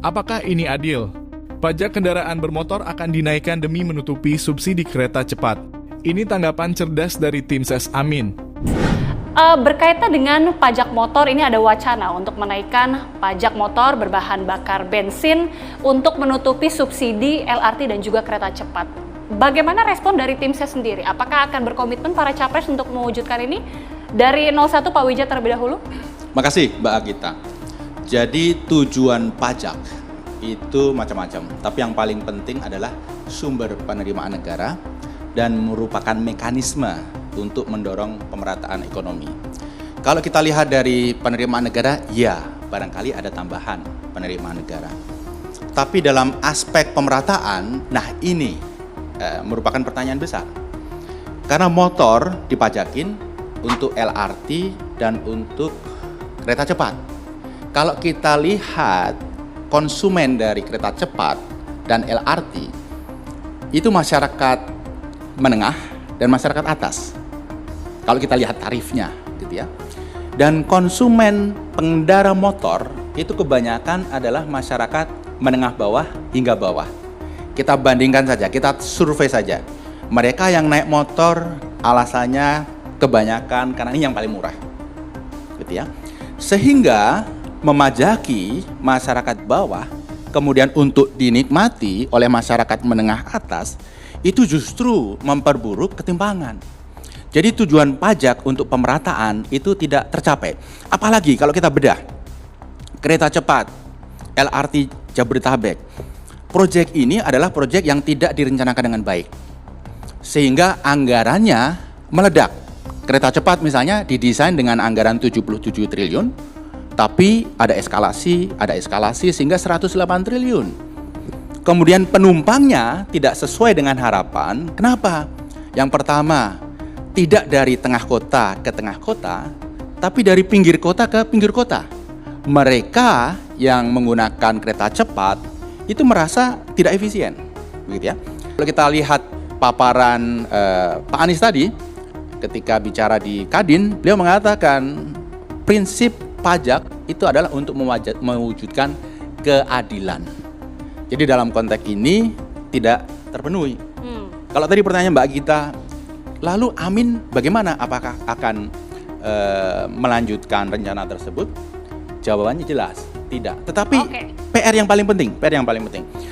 Apakah ini adil? Pajak kendaraan bermotor akan dinaikkan demi menutupi subsidi kereta cepat. Ini tanggapan cerdas dari tim Ses Amin. Berkaitan dengan pajak motor, ini ada wacana untuk menaikkan pajak motor berbahan bakar bensin untuk menutupi subsidi LRT dan juga kereta cepat. Bagaimana respon dari tim Ses sendiri? Apakah akan berkomitmen para capres untuk mewujudkan ini? Dari 01 Pak Wijaya terlebih dahulu. Makasih Mbak Agita. Jadi tujuan pajak itu macam-macam, tapi yang paling penting adalah sumber penerimaan negara dan merupakan mekanisme untuk mendorong pemerataan ekonomi. Kalau kita lihat dari penerimaan negara, ya barangkali ada tambahan penerimaan negara. Tapi dalam aspek pemerataan, nah ini merupakan pertanyaan besar. Karena motor dipajakin untuk LRT dan untuk kereta cepat. Kalau kita lihat konsumen dari kereta cepat dan LRT, itu masyarakat menengah dan masyarakat atas. Kalau kita lihat tarifnya, gitu ya. Dan konsumen pengendara motor itu kebanyakan adalah masyarakat menengah bawah hingga bawah. Kita bandingkan saja, kita survei saja. Mereka yang naik motor alasannya kebanyakan karena ini yang paling murah, gitu ya. Sehingga memajaki masyarakat bawah, kemudian untuk dinikmati oleh masyarakat menengah atas, itu justru memperburuk ketimpangan. Jadi tujuan pajak untuk pemerataan itu tidak tercapai. Apalagi kalau kita bedah kereta cepat, LRT Jabodetabek. Proyek ini adalah proyek yang tidak direncanakan dengan baik. Sehingga anggarannya meledak. Kereta cepat misalnya didesain dengan anggaran 77 triliun, tapi ada eskalasi sehingga 108 triliun. Kemudian penumpangnya tidak sesuai dengan harapan. Kenapa? Yang pertama, tidak dari tengah kota ke tengah kota, tapi dari pinggir kota ke pinggir kota. Mereka yang menggunakan kereta cepat itu merasa tidak efisien, begitu ya. Kalau kita lihat paparan Pak Anies tadi, ketika bicara di Kadin, beliau mengatakan prinsip pajak itu adalah untuk mewujudkan keadilan. Jadi dalam konteks ini tidak terpenuhi. Kalau tadi pertanyaan Mbak Gita, lalu Amin bagaimana? Apakah akan melanjutkan rencana tersebut? Jawabannya jelas, tidak. Tetapi PR yang paling penting,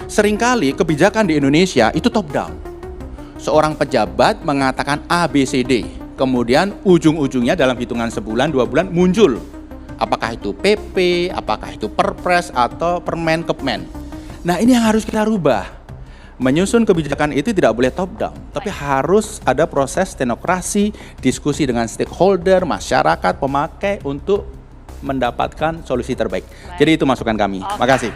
seringkali kebijakan di Indonesia itu top down. Seorang pejabat mengatakan A, B, C, D, kemudian ujung-ujungnya dalam hitungan sebulan, 2 bulan muncul. Apakah itu PP, apakah itu Perpres, atau Permen, Kepmen. Nah ini yang harus kita rubah. Menyusun kebijakan itu tidak boleh top down, tapi harus ada proses teknokrasi, diskusi dengan stakeholder, masyarakat, pemakai untuk mendapatkan solusi terbaik. Jadi itu masukan kami. Makasih.